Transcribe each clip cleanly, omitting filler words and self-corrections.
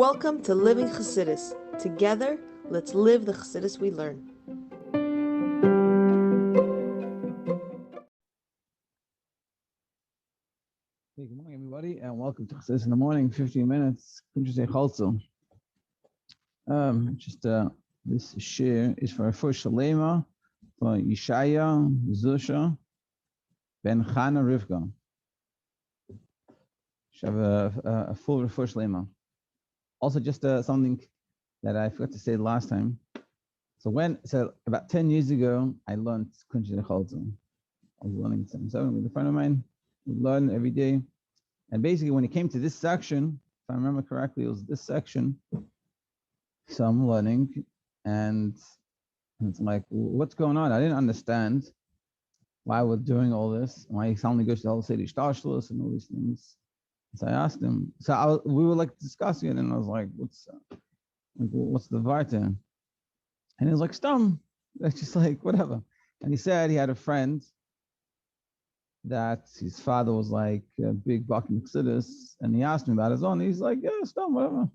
Welcome to Living Chassidus. Together, let's live the Chassidus we learn. Hey, good morning, everybody, and welcome to Chassidus in the Morning, 15 minutes. Kuntres Heichaltzu. This share is for refuah shleima, for yeshaya, zushe, chana, rivkah. Should have a full refuah shleima. Also, just something that I forgot to say last time. So about 10 years ago, I learned Kuntres Heichaltzu. I was learning 7 with a friend of mine. We learn every day. And basically, when it came to this section, if I remember correctly, it was this section. So I'm learning, and it's like, what's going on? I didn't understand why we're doing all this, why he suddenly goes to the whole city shleima and all these things. So I asked him. We were like discussing it, and I was like, what's the vart? And he was like, stum. That's just like whatever. And he said he had a friend that his father was like a big bucking Chassidus, and he asked me about his own. He's like, yeah, stop, whatever.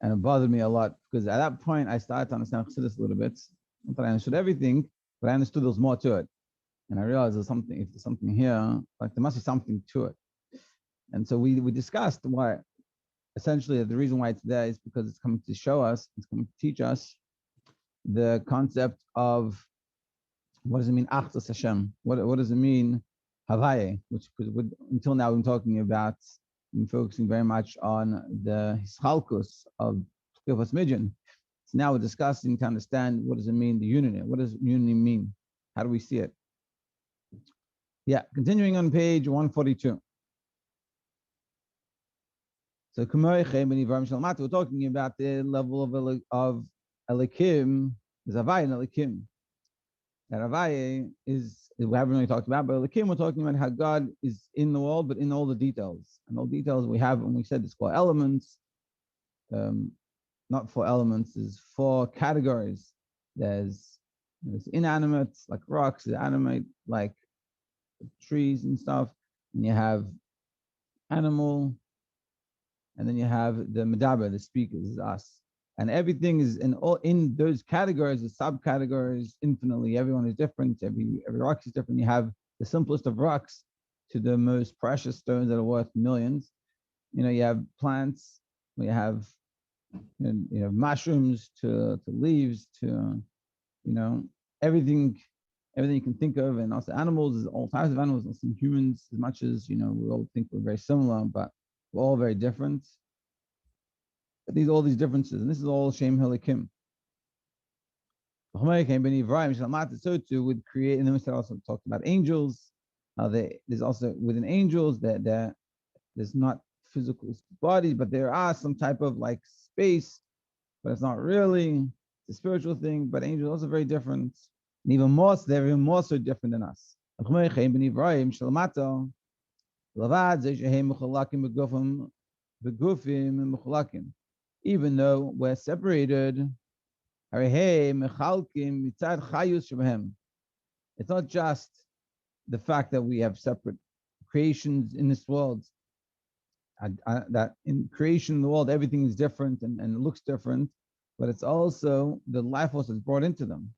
And it bothered me a lot because at that point I started to understand Chassidus a little bit. Not that I understood everything, but I understood there was more to it. And I realized if there's something here, like there must be something to it. And so we discussed why, essentially the reason why it's there is because it's coming to show us, it's coming to teach us the concept of what does it mean, Achdas Hashem? What does it mean, Havaya? Because until now we've been talking about, we're focusing very much on the Heichaltzu of Kufas Midjan. So now we're discussing to understand what does it mean, the unity. What does unity mean? How do we see it? Yeah, continuing on page 142. So we're talking about the level of Elikim, there's Havaya and Elikim. That Havaya is, we haven't really talked about, but Elikim, we're talking about how God is in the world, but in all the details. And all details we have, and we said it's 4 elements. Not 4 elements, there's 4 categories. There's inanimate, like rocks, there's animate, like trees and stuff. And you have animal, and then you have the medaber, the speakers, is us. And everything is in those categories, the subcategories, infinitely. Everyone is different. Every rock is different. You have the simplest of rocks to the most precious stones that are worth millions. You have plants. We have mushrooms to leaves to everything you can think of, and also animals. All types of animals, also humans. As much as we all think we're very similar, but we're all very different. All these differences, and this is all Shem Helikim. So too would create, and then we also talked about angels. There's also within angels that there's not physical bodies, but there are some type of like space, but it's not really. It's a spiritual thing, but angels are also very different, and even more, they're even more so different than us. Even though we're separated, it's not just the fact that we have separate creations in this world, that in creation in the world everything is different and it looks different, but it's also the life force that's brought into them.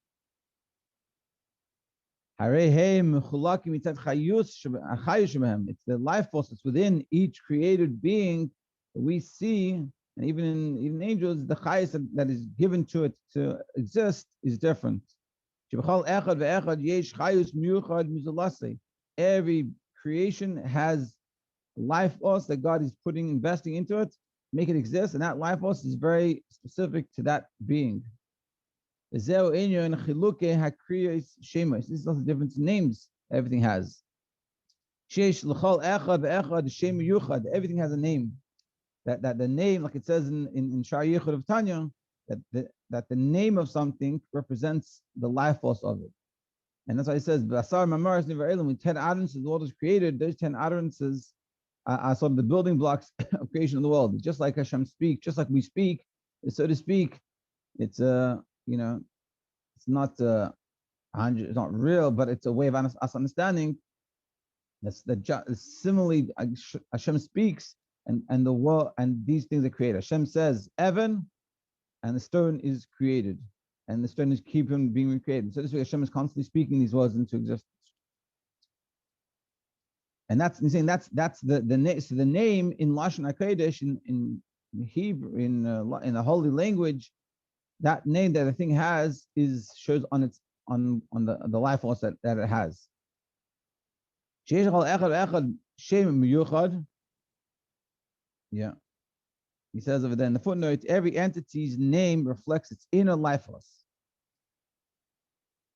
It's the life force that's within each created being that we see. And even in angels, the chayus that is given to it to exist is different. Every creation has life force that God is investing into it, make it exist, and that life force is very specific to that being. This is also the different names everything has. Everything has a name. That the name, like it says in Shar Yichud of Tanya, that the name of something represents the life force of it. And that's why it says, when 10 utterances the world was created, those 10 utterances are sort of the building blocks of creation of the world. Just like Hashem speaks, just like we speak, so to speak, it's it's not 100, it's not real, but it's a way of us understanding. Similarly, Hashem speaks, and the world and these things are created. Hashem says, Evan, and the stone is created, and the stone is keeping being recreated. So this way, Hashem is constantly speaking these words into existence. And that's he's saying that's the name. So the name in Lashon HaKodesh in Hebrew in the holy language, that name that the thing has shows on its on the life force that it has. Yeah. He says over there in the footnote, every entity's name reflects its inner life force.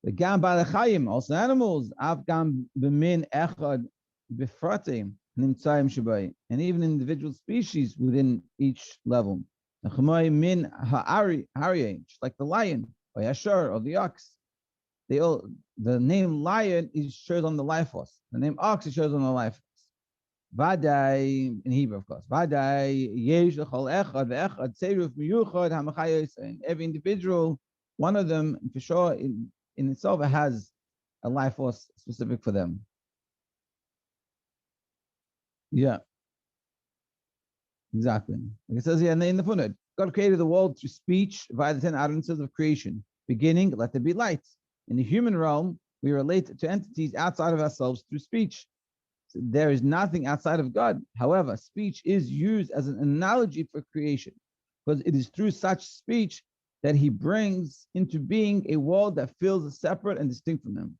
The gam balachayim, also animals, avgam b'min echad b'fratim nimtzayim shabai, and even individual species within each level. The chumay min ha'aryeh, like the lion, or yashar, or the ox. They all the name lion shows on the life force. The name ox shows on the life force. Vadai in Hebrew, of course. Vadai yesh l'chol echad ve'echad tzeruf miyuchad hamachayos. And every individual, one of them, for sure, in itself, has a life force specific for them. Yeah, exactly. Like it says here in the footnote, God created the world through speech via the 10 utterances of creation. Beginning, let there be light. In the human realm, we relate to entities outside of ourselves through speech. So there is nothing outside of God. However, speech is used as an analogy for creation, because it is through such speech that he brings into being a world that feels separate and distinct from him.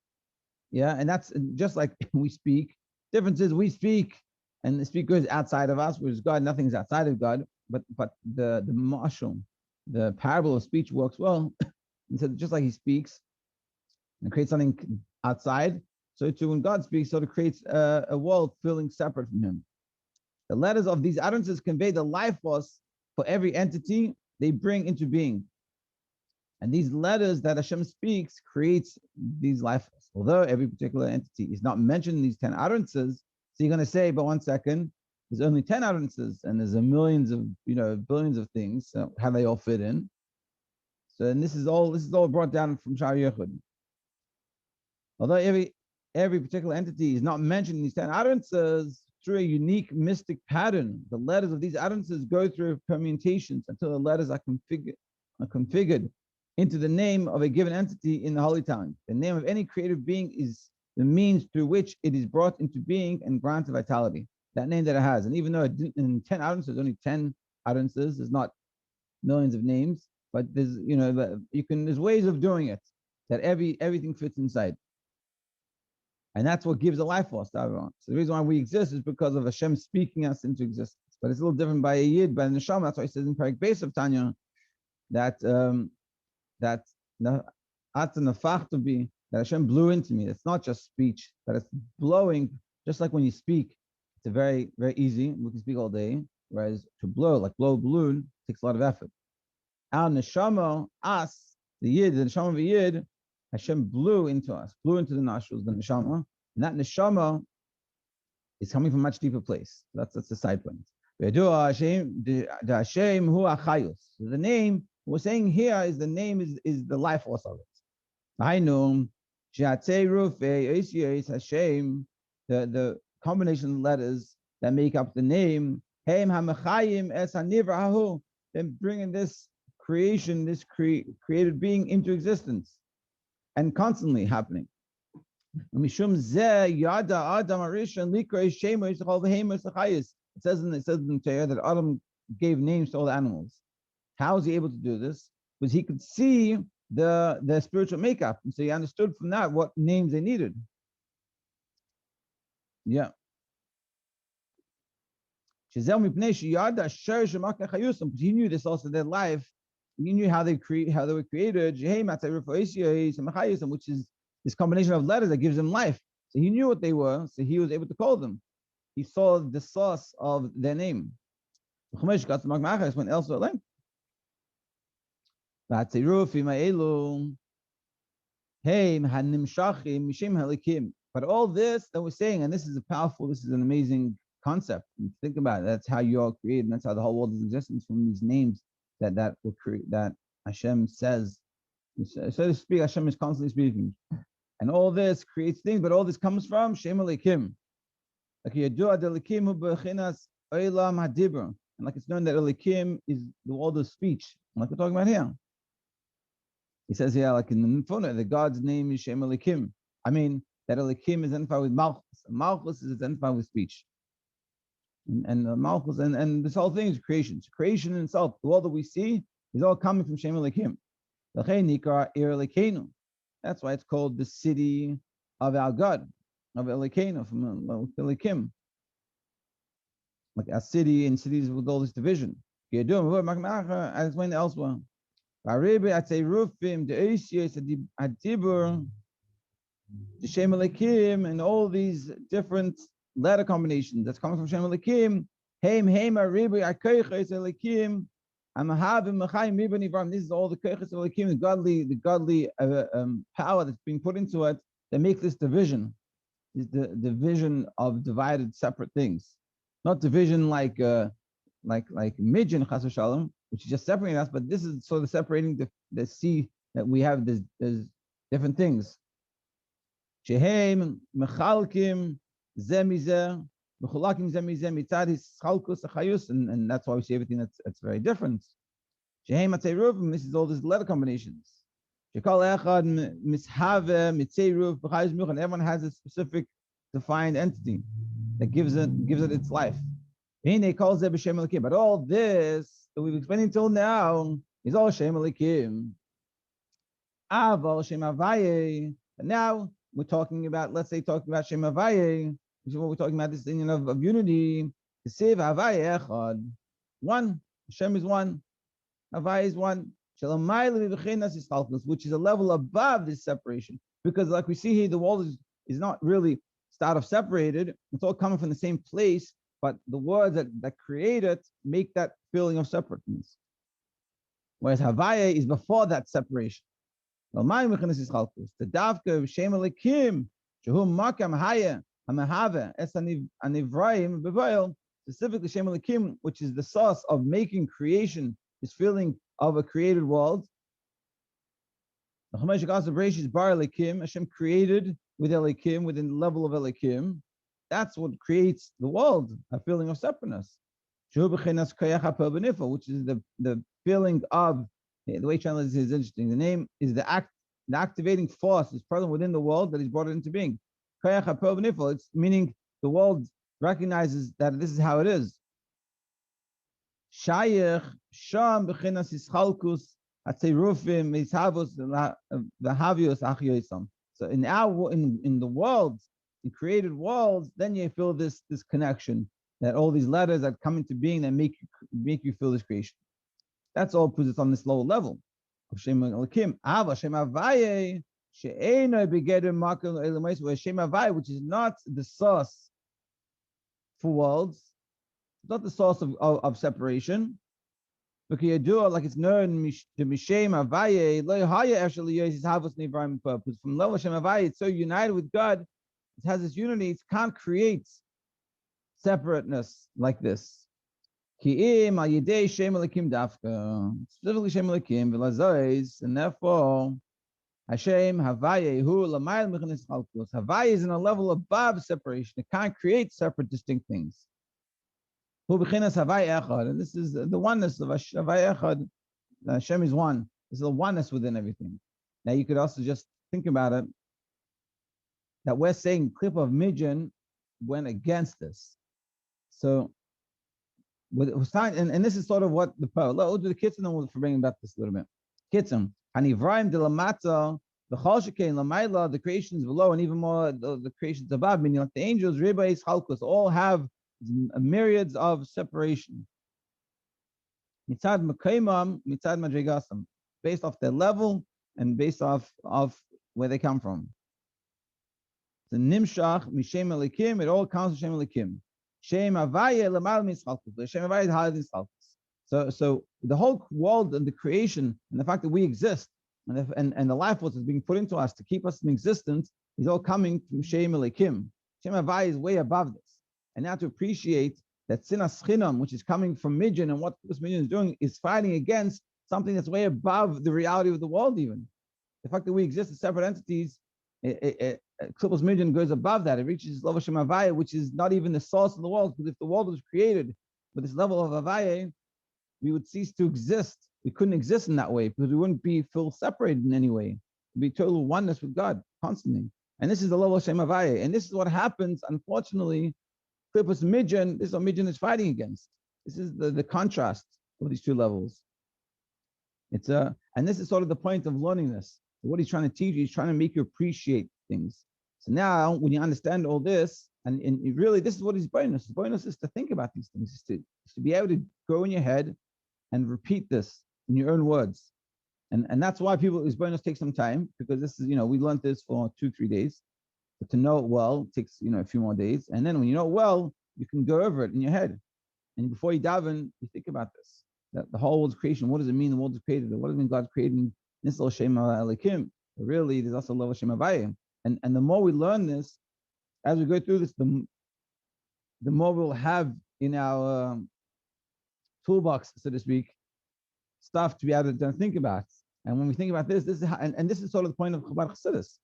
Yeah, and that's just like we speak. Difference is we speak, and the speaker is outside of us, whereas God, nothing is outside of God. But the marshal, the parable of speech works well. And so just like he speaks and creates something outside, so too when God speaks, so it creates a world feeling separate from him. The letters of these utterances convey the life force for every entity they bring into being. And these letters that Hashem speaks creates these life force. Although every particular entity is not mentioned in these 10 utterances, so you're going to say, but 1 second, there's only 10 utterances and there's millions of, billions of things. So how they all fit in. So, and this is all brought down from Shar Yechud. Although every particular entity is not mentioned in these 10 utterances, through a unique mystic pattern, the letters of these utterances go through permutations until the letters are configured into the name of a given entity in the holy tongue. The name of any creative being is the means through which it is brought into being and granted vitality. That name that it has. And even though in 10 utterances, only 10 utterances, there's not millions of names, but there's, there's ways of doing it, that everything fits inside. And that's what gives a life force to everyone. So the reason why we exist is because of Hashem speaking us into existence. But it's a little different by a yid, by the neshama. That's why he says in Parak Beis of Tanya that that Hashem blew into me. It's not just speech, but it's blowing. Just like when you speak, it's a very, very easy. We can speak all day. Whereas to blow a balloon, takes a lot of effort. Our neshama, us, the neshama of the yid, Hashem blew into us, blew into the nostrils, the neshama, and that neshama is coming from a much deeper place. That's the side point. So the name we're saying here is the name is the life force of it. I know the combination of letters that make up the name, then bringing this creation, this created being into existence. And constantly happening. It says in the Torah that Adam gave names to all the animals. How was he able to do this? Because he could see the spiritual makeup, and so he understood from that what names they needed. Yeah. He knew this also their life. He knew how they were created, which is this combination of letters that gives them life. So he knew what they were, so he was able to call them. He saw the source of their name. Went elsewhere length. But all this that we're saying, and this is an amazing concept. Think about it. That's how you are created, and that's how the whole world is existence, from these names that will create, that Hashem says, so to speak. Hashem is constantly speaking, and all this creates things, but all this comes from Shem Elokim. Olam Hadibur. And like it's known that Elikim is the world of speech, like we're talking about here. He says here, like in the phone, the God's name is Shem Elikim. I mean, that Elikim is identified with Malchus. Malchus is identified with speech. And Malchus, and this whole thing is creation. So creation in itself, the world that we see, is all coming from Shem Elikim. That's why it's called the city of our God, of Elikenu, from Elikim. Like a city in cities with all this division. As explained elsewhere. The Shem Elikim and all these different letter combinations that's coming from Shem Elikim. This is all the koiches of Elikim, the godly power that's being put into it that make this division. Is the division of divided separate things, not division like midjan chas v'shalom, which is just separating us, but this is sort of separating the see that we have there's different things. Shehem mechalkim zemizeh mechulakim zemizeh mitzad hischalkus achayus, and that's why we see everything that's very different. Shehem atzeruvim, this is all these letter combinations. Shekal echad mishave mitzeruv b'chayus much, and everyone has a specific defined entity that gives it its life. He calls it b'shem elikim, but all this that we've explained until now is all shem elikim. Aval shem havaye. But now we're talking about, let's say, talking about shem havaye, which is what we're talking about, this thing of unity. Siv havaye echad, one. Hashem is one. Havaye is one. Which is a level above this separation, because like we see here, the world is not really start off separated. It's all coming from the same place, but the words that create it make that feeling of separateness. Whereas Havaya is before that separation. The davka of Shem Elikim, Shehum Makam Haya, Hamahava, Anivraim Bevoil, specifically Shem Elikim, which is the source of making creation, this feeling of a created world. The Chamesh Gas of Bereshit Bar Elikim, Hashem created with Elikim, within the level of Elikim. That's what creates the world, a feeling of separateness. Which is the feeling of, the way chana is interesting. The name is the activating force is present within the world that is brought it into being. It's meaning the world recognizes that this is how it is. Shayach Sham Bechinas Ischalkus Atzerufim Mishavos Vahavios Achyoisam. So in the world, in created worlds, then you feel this connection, that all these letters that come into being that make you feel this creation. That's all puts it on this lower level. Shem Elikim, Ava Shem Havaye She'enoi Begeder Makom Elamais, where Shem Havaye, which is not the source for worlds, it's not the source of separation. Because you do it like it's known to Mishem Havaye, Lo Haya actually is Havos Nivraim purpose. From level Shem Havaye, it's so united with God, it has this unity, it can't create separateness like this. Ki'im al yidei Shem Elikim dafka, specifically Shem Elikim v'lazois, and therefore Hashem Havaye hu l'mayel mechanis chalkus. Havaye is in a level above separation. It can't create separate, distinct things. Hu b'chinas Havaye echad, and this is the oneness of Havaye echad. Hashem is one. This is the oneness within everything. Now you could also just think about it, that we're saying clip of Midjan went against this. So and this is sort of what the power. We'll do the kitzim, and we'll bring back this a little bit. Kitzim, Hanivraim de lamata, the Chalshikein Lamaila, the creations below, and even more the creations above, meaning like the angels, Ribbeis, Chalkus, all have myriads of separation. Mitzad Mekaimam, Mitzad Madrigasam, based off their level and based off where they come from. The Nimshach, Mishem Elikim, it all counts to Shem Elikim. Shem Havaye Lamal Mischalkus. Shem Havaye is higher than Schalkus. So the whole world and the creation and the fact that we exist and the life force is being put into us to keep us in existence is all coming from Shem Elikim. Shem Havaye is way above this. And now to appreciate that Sinas Chinam, which is coming from Midjan, and what this Midjan is doing is fighting against something that's way above the reality of the world even. The fact that we exist as separate entities, Klipos Midyan goes above that. It reaches level Shem Havaya, which is not even the source of the world. Because if the world was created with this level of Havaya, we would cease to exist. We couldn't exist in that way because we wouldn't feel separated in any way. We'd be total oneness with God constantly. And this is the level of Shem Havaya. And this is what happens, unfortunately. Klipos Midyan, this is what Midyan is fighting against. This is the contrast of these two levels. And this is sort of the point of learning this. So what he's trying to teach you, he's trying to make you appreciate things. So now, when you understand all this, and really, this is what his bonus. His bonus is to think about these things, is to be able to go in your head and repeat this in your own words. And that's why his bonus takes some time, because this is, we learned this for 2-3 days. But to know it well takes, a few more days. And then when you know it well, you can go over it in your head. And before you daven, you think about this. That the whole world's creation, what does it mean the world is created? What does it mean God's creating this little shleima elikim? Really, there's also a level of shleima havaya. And the more we learn this, as we go through this, the more we'll have in our toolbox, so to speak, stuff to be able to think about. And when we think about this is how, and this is sort of the point of Chabad Chassidus,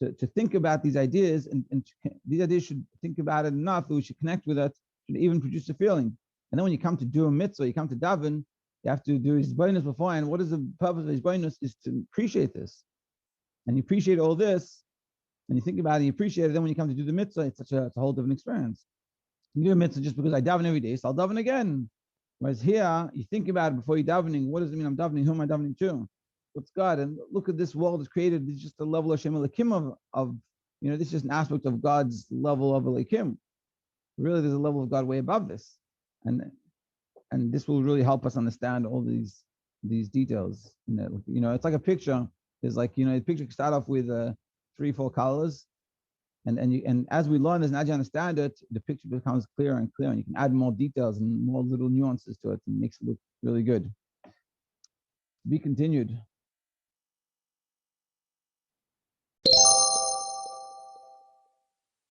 to think about these ideas, and these ideas should think about it enough that we should connect with it, should even produce a feeling. And then when you come to do a mitzvah, you come to daven, you have to do his bonus beforehand. What is the purpose of his bonus? Is to appreciate this. And you appreciate all this, and you think about it, and you appreciate it. Then when you come to do the mitzvah, it's a whole different experience. You do a mitzvah just because I daven every day, so I'll daven again. Whereas here, you think about it before you're davening. What does it mean I'm davening? Who am I davening to? What's God? And look at this world is created. It's just a level of Shem Elikim of this is just an aspect of God's level of Elikim. Really, there's a level of God way above this. And this will really help us understand all these details. It's like a picture. There's the picture can start off with 3-4 colors, and as we learn this and as you understand it, the picture becomes clearer and clearer, and you can add more details and more little nuances to it, and it makes it look really good. Be continued.